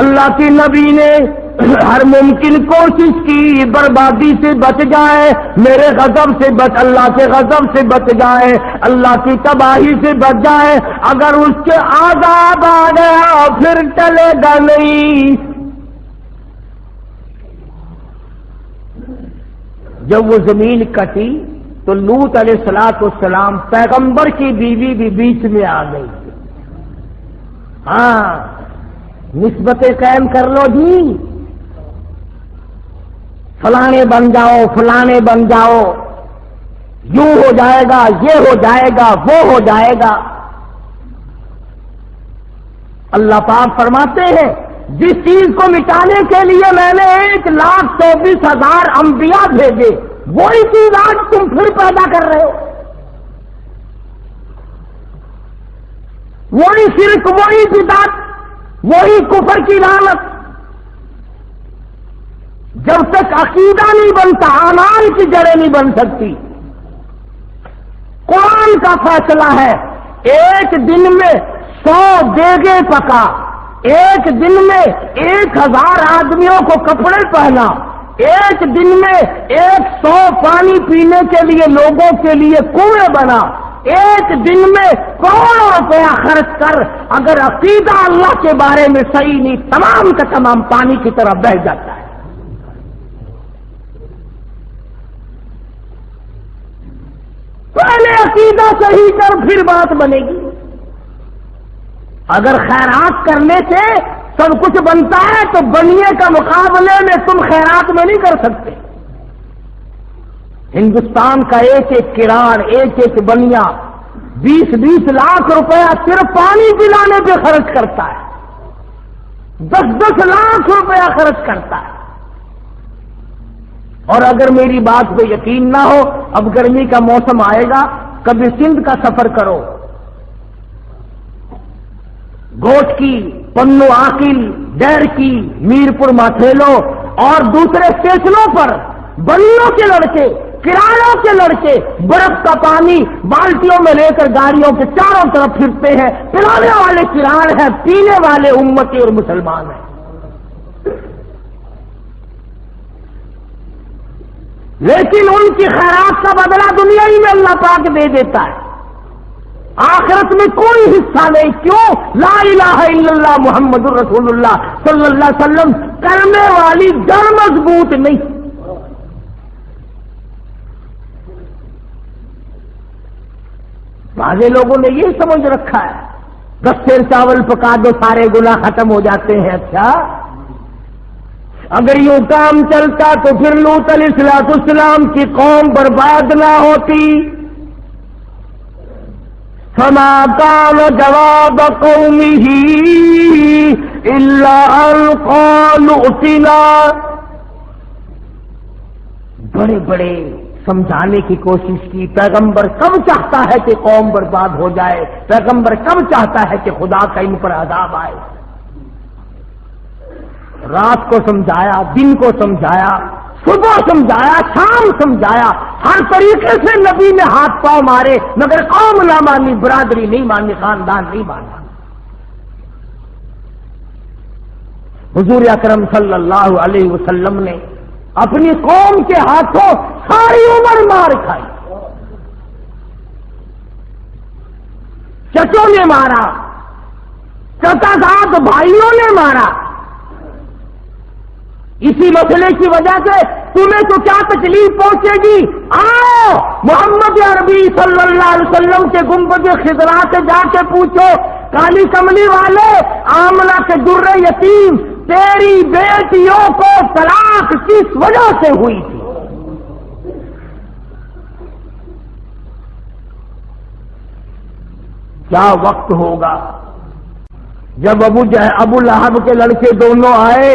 اللہ کے نبی نے ہر ممکن کوشش کی بربادی سے بچ جائے، میرے غضب سے بچ، اللہ کے غضب سے بچ جائے، اللہ کی تباہی سے بچ جائے۔ اگر اس کے عذاب آ گیا پھر ٹلے گا نہیں۔ جب وہ زمین کٹی تو لوط علیہ السلام پیغمبر کی بیوی بھی بیچ میں آ گئی۔ ہاں، نسبتیں قائم کر لو جی، فلانے بن جاؤ، فلانے بن جاؤ، یوں ہو جائے گا، یہ ہو جائے گا، وہ ہو جائے گا۔ اللہ پاک فرماتے ہیں جس چیز کو مٹانے کے لیے میں نے 1,24,000 انبیاء بھیجے، وہی چیز آج تم پھر پیدا کر رہے ہو، وہی شرک، وہی بدعت، وہی کفر کی لعنت۔ جب تک عقیدہ نہیں بنتا اعمال کی جڑیں نہیں بن سکتی۔ قرآن کا فیصلہ ہے، ایک دن میں 100 دیگیں پکا، ایک دن میں 1,000 آدمیوں کو کپڑے پہنا، ایک دن میں 100 پانی پینے کے لیے لوگوں کے لیے کنویں بنا، ایک دن میں کروڑوں روپیہ خرچ کر اگر عقیدہ اللہ کے بارے میں صحیح نہیں، تمام کا تمام پانی کی طرح بہہ جاتا ہے۔ پہلے عقیدہ صحیح کر پھر بات بنے گی۔ اگر خیرات کرنے سے سب کچھ بنتا ہے تو بنیے کا مقابلے میں تم خیرات میں نہیں کر سکتے۔ ہندوستان کا ایک ایک کراڑ، ایک ایک بنیا 20-20 لاکھ روپیہ صرف پانی پلانے پہ خرچ کرتا ہے، 10-10 لاکھ روپیہ خرچ کرتا ہے۔ اور اگر میری بات پہ یقین نہ ہو، اب گرمی کا موسم آئے گا، کبھی سندھ کا سفر کرو، گوٹ کی، پنو عاقل، ڈیر کی، میرپور ماتھیلو اور دوسرے اسٹیشنوں پر بنیوں کے لڑکے کرانوں کے لڑکے برف کا پانی بالٹیوں میں لے کر گاڑیوں کے چاروں طرف پھرتے ہیں، پلانے والے کران ہیں، پینے والے امتی اور مسلمان ہیں۔ لیکن ان کی خیرات کا بدلہ دنیا ہی میں اللہ پاک دے دیتا ہے، آخرت میں کوئی حصہ نہیں۔ کیوں؟ لا الہ الا اللہ محمد الرسول اللہ صلی اللہ علیہ وسلم کرنے والی جڑ مضبوط نہیں۔ بعض لوگوں نے یہ سمجھ رکھا ہے 10 سیر چاول پکا دو سارے گناہ ختم ہو جاتے ہیں۔ اچھا، اگر یوں کام چلتا تو پھر لوط علیہ السلام کی قوم برباد نہ ہوتی۔ فما كان جواب قومه الا ان قالوا ائتنا، بڑے بڑے سمجھانے کی کوشش کی، پیغمبر کب چاہتا ہے کہ قوم برباد ہو جائے، پیغمبر کب چاہتا ہے کہ خدا کا ان پر عذاب آئے۔ رات کو سمجھایا، دن کو سمجھایا، صبح سمجھایا، شام سمجھایا، ہر طریقے سے نبی نے ہاتھ پاؤں مارے، مگر قوم نہ مانی، برادری نہیں مانی، خاندان نہیں مانا۔ حضور اکرم صلی اللہ علیہ وسلم نے اپنی قوم کے ہاتھوں ساری عمر مار کھائی، چچوں نے مارا، چچا زاد بھائیوں نے مارا۔ اسی مسئلے کی وجہ سے تمہیں تو کیا تکلیف پہنچے گی؟ آؤ محمد عربی صلی اللہ علیہ وسلم کے گنبد خضرا سے جا کے پوچھو، کالی کملی والے، آمنہ کے در یتیم، تیری بیٹیوں کو طلاق کس وجہ سے ہوئی تھی؟ کیا وقت ہوگا جب ابو لہب کے لڑکے دونوں آئے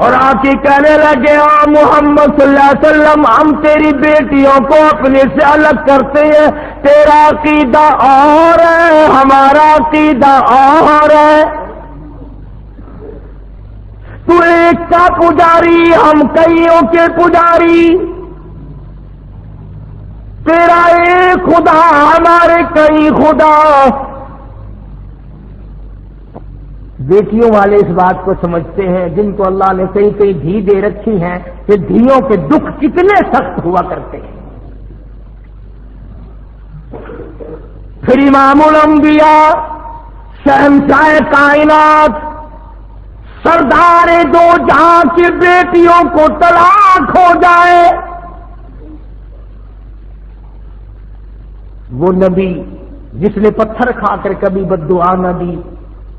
اور آ کے کہنے لگے، محمد صلی اللہ علیہ وسلم، ہم تیری بیٹیوں کو اپنے سے الگ کرتے ہیں، تیرا عقیدہ اور ہے، ہمارا عقیدہ اور ہے، تو ایک کا پجاری، ہم کئیوں کے پجاری، تیرا ایک خدا، ہمارے کئی خدا۔ بیٹیوں والے اس بات کو سمجھتے ہیں، جن کو اللہ نے کئی کئی دھی دے رکھی ہیں، کہ دھیوں کے دکھ کتنے سخت ہوا کرتے ہیں۔ پھر امام الانبیاء، شہنشاہ کائنات، سردار دو جہاں کی بیٹیوں کو طلاق ہو جائے، وہ نبی جس نے پتھر کھا کر کبھی بد دعا نہ دی،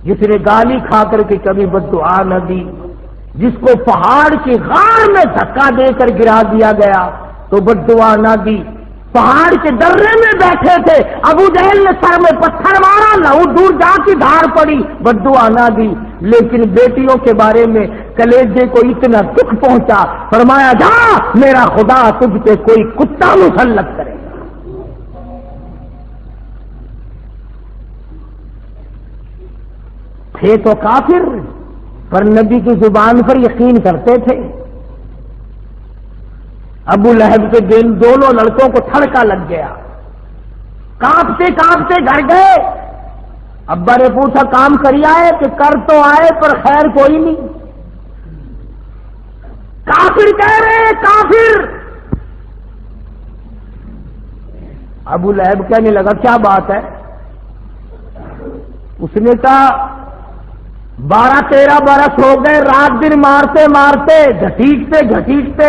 جس نے گالی کھا کر کے کبھی بد دعا نہ دی، جس کو پہاڑ کی غار میں دھکا دے کر گرا دیا گیا تو بد دعا نہ دی، پہاڑ کے درے میں بیٹھے تھے، ابو جہل نے سر میں پتھر مارا، لہو دور جا کی دھار پڑی، بد دعا نہ دی، لیکن بیٹیوں کے بارے میں کلیجے کو اتنا دکھ پہنچا، فرمایا جا میرا خدا تجھ پہ کوئی کتا مسلط کرے۔ تھے تو کافر، پر نبی کی زبان پر یقین کرتے تھے۔ ابو لہب کے دونوں لڑکوں کو تھڑکا لگ گیا، کانپتے کانپتے گھر گئے۔ ابا نے پوچھا کام کری آئے کہ کر تو آئے پر خیر کوئی نہیں۔ کافر کہہ رہے کافر۔ ابو لہب کہنے لگا کیا بات ہے؟ اس نے کہا 12-13 برس ہو گئے رات دن مارتے مارتے گھسیٹتے گھسیٹتے،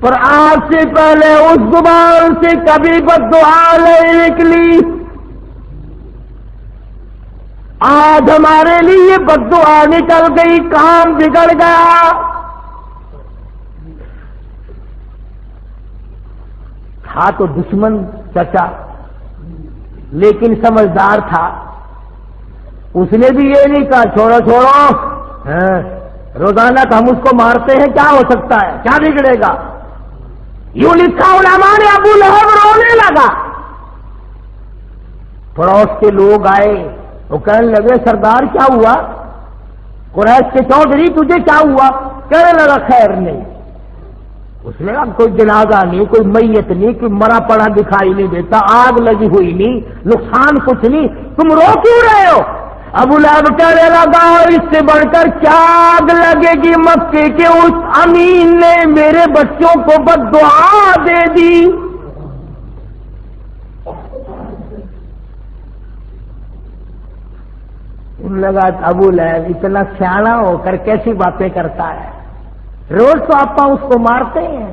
پر آج سے پہلے اس زبان سے کبھی بد دعا نہیں نکلی، آج ہمارے لیے بد دعا نکل گئی، کام بگڑ گیا۔ تھا تو دشمن چچا، لیکن سمجھدار تھا، اس نے بھی یہ نہیں کہا چھوڑو چھوڑو، روزانہ تو ہم اس کو مارتے ہیں، کیا ہو سکتا ہے، کیا بگڑے گا۔ یوں لکھا علماء نے، ابو لہب رونے لگا۔ پڑوس کے لوگ آئے، وہ کہنے لگے سردار کیا ہوا؟ قریش کے چودھری تجھے کیا ہوا؟ کہنے لگا خیر نہیں، اس نے اب کوئی جنازہ نہیں، کوئی میت نہیں، کوئی مرا پڑا دکھائی نہیں دیتا، آگ لگی ہوئی نہیں، نقصان کچھ نہیں، تم رو کیوں رہے ہو؟ ابو لہب کہنے لگا اس سے بڑھ کر کیا آگ لگے گی مکے کے اس امین نے میرے بچوں کو بد دعا دے دی۔ ان لگا ابو لہب اتنا سیانا ہو کر کیسی باتیں کرتا ہے، روز تو آپ اس کو مارتے ہیں،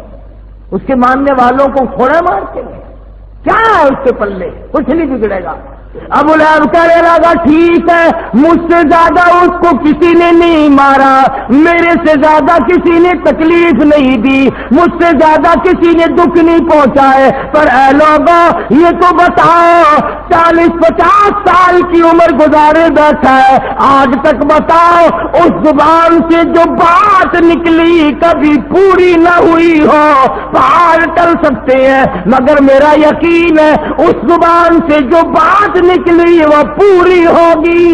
اس کے ماننے والوں کو تھوڑا مارتے ہیں، کیا ہے اس کے پلے؟ کچھ نہیں بگڑے گا۔ ابو لہب کہنے لگا ٹھیک ہے، مجھ سے زیادہ اس کو کسی نے نہیں مارا، میرے سے زیادہ کسی نے تکلیف نہیں دی، مجھ سے زیادہ کسی نے دکھ نہیں پہنچائے، پر اے لوگوں یہ تو بتاؤ 40-50 سال کی عمر گزارے بیٹھا ہے، آج تک بتاؤ اس زبان سے جو بات نکلی کبھی پوری نہ ہوئی ہو؟ پہاڑ ٹل سکتے ہیں مگر میرا یقین ہے اس زبان سے جو بات نکلی وہ پوری ہوگی۔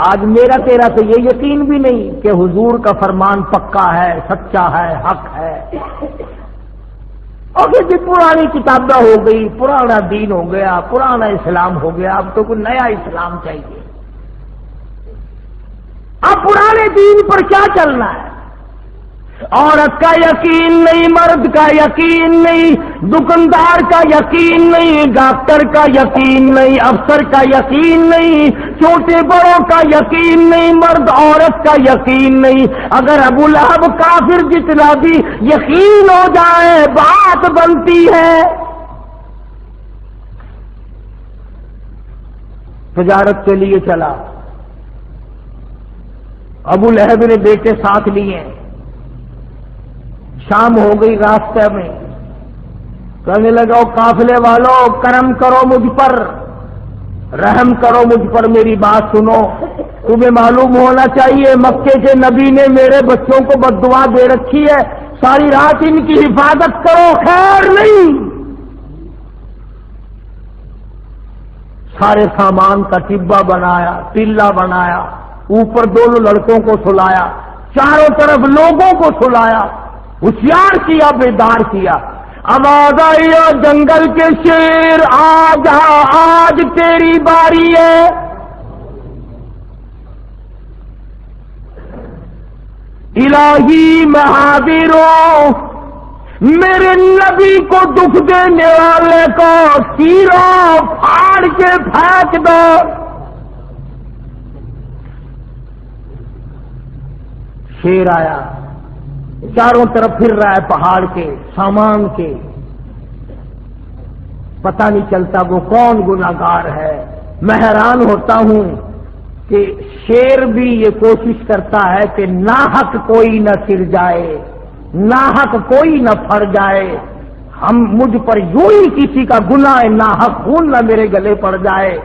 آج میرا تیرا تو یہ یقین بھی نہیں کہ حضور کا فرمان پکا ہے، سچا ہے، حق ہے، اور یہ پرانی کتابیں ہو گئی، پرانا دین ہو گیا، پرانا اسلام ہو گیا، اب تو کوئی نیا اسلام چاہیے۔ اب پرانے دین پر کیا چلنا ہے؟ عورت کا یقین نہیں، مرد کا یقین نہیں، دکاندار کا یقین نہیں، ڈاکٹر کا یقین نہیں، افسر کا یقین نہیں، چھوٹے بڑوں کا یقین نہیں، مرد عورت کا یقین نہیں۔ اگر ابو لہب کافر جتنا بھی یقین ہو جائے بات بنتی ہے۔ تجارت کے لیے چلا، ابو لہب نے بیٹے ساتھ لیے، شام ہو گئی، راستے میں کہنے لگا قافلے والوں کرم کرو مجھ پر، رحم کرو مجھ پر، میری بات سنو، تمہیں معلوم ہونا چاہیے مکے کے نبی نے میرے بچوں کو بد دعا دے رکھی ہے، ساری رات ان کی حفاظت کرو، خیر نہیں۔ سارے سامان کا ٹبا بنایا، تلا بنایا، اوپر دونوں لڑکوں کو سلایا، چاروں طرف لوگوں کو سلایا، ہوشیار کیا، بیدار کیا۔ آواز آئی جنگل کے شیر آج آج تیری باری ہے۔ الہی میں حاضر ہوں، میرے نبی کو دکھ دینے والے کو چیرو پھاڑ کے پھینک دو۔ شیر آیا، چاروں طرف پھر رہا ہے، پہاڑ کے سامان کے، پتہ نہیں چلتا وہ کون گناہگار ہے۔ میں حیران ہوتا ہوں کہ شیر بھی یہ کوشش کرتا ہے کہ ناحق کوئی نہ سر جائے، ناحق کوئی نہ پھڑ جائے، مجھ پر یوں ہی کسی کا گناہ ناحق خون نہ میرے گلے پڑ جائے۔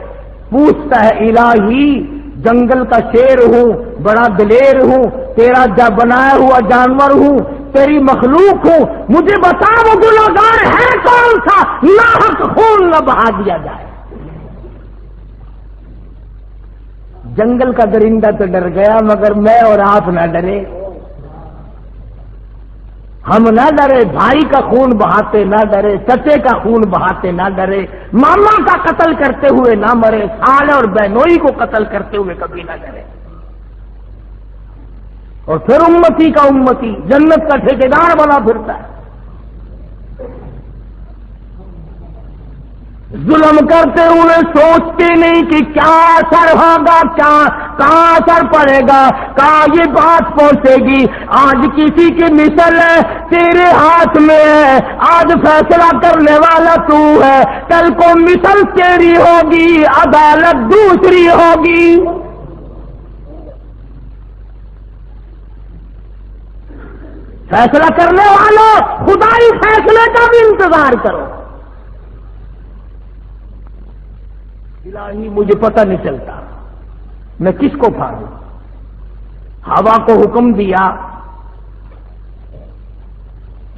پوچھتا ہے الہی جنگل کا شیر ہوں، بڑا دلیر ہوں، تیرا بنایا ہوا جانور ہوں، تیری مخلوق ہوں، مجھے بتا وہ گناہگار ہے کون سا، ناحق خون نہ بہا دیا جائے۔ جنگل کا درندہ تو ڈر گیا مگر میں اور آپ نہ ڈرے، ہم نہ ڈرے، بھائی کا خون بہاتے نہ ڈرے، چچے کا خون بہاتے نہ ڈرے، ماما کا قتل کرتے ہوئے نہ مرے، سالے اور بہنوئی کو قتل کرتے ہوئے کبھی نہ ڈرے۔ اور پھر امتی کا امتی جنت کا ٹھیکیدار بنا پھرتا ہے، ظلم کرتے ہوئے سوچتے نہیں کہ کیا اثر ہوگا، کہاں اثر پڑے گا، کہاں یہ بات پہنچے گی۔ آج کسی کی مثل ہے تیرے ہاتھ میں ہے، آج فیصلہ کرنے والا تو ہے، کل کو مثل تیری ہوگی، عدالت دوسری ہوگی۔ فیصلہ کرنے والوں خدائی فیصلے کا بھی انتظار کرو۔ الہی مجھے پتہ نہیں چلتا میں کس کو پھاڑوں۔ ہوا کو حکم دیا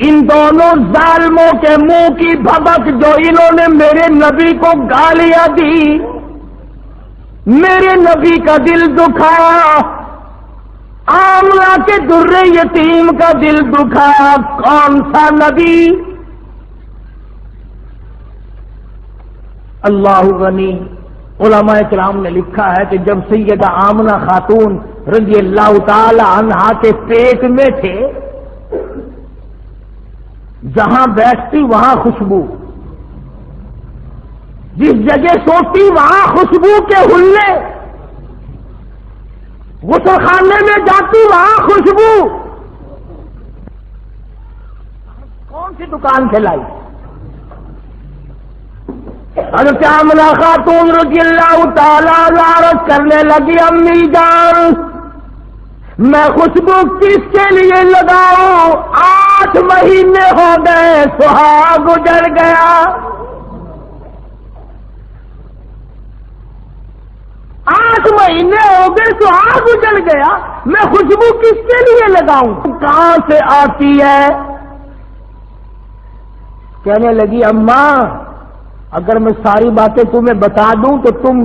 ان دونوں ظالموں کے منہ کی بھبک جو انہوں نے میرے نبی کو گالیاں دی، میرے نبی کا دل دکھایا، آمنہ کے در یتیم کا دل دکھایا۔ کون سا نبی؟ اللہ غنی۔ علماء کرام نے لکھا ہے کہ جب سیدہ آمنہ خاتون رضی اللہ تعالی عنہا کے پیٹ میں تھے، جہاں بیٹھتی وہاں خوشبو، جس جگہ سوتی وہاں خوشبو کے ہلے، غسل خانے میں جاتی وہاں خوشبو۔ کون سی دکان سے لائی؟ حضرت آمنہ خاتون رضی اللہ تعالیٰ عرض کرنے لگی، امی جان میں خوشبو کس کے لیے لگاؤں؟ 8 مہینے ہو گئے، سہاگ گزر گیا۔ 8 مہینے ہو گئے، سہاگ گزر گیا، میں خوشبو کس کے لیے لگاؤں؟ کہاں سے آتی ہے؟ کہنے لگی، اماں اگر میں ساری باتیں تمہیں بتا دوں تو تم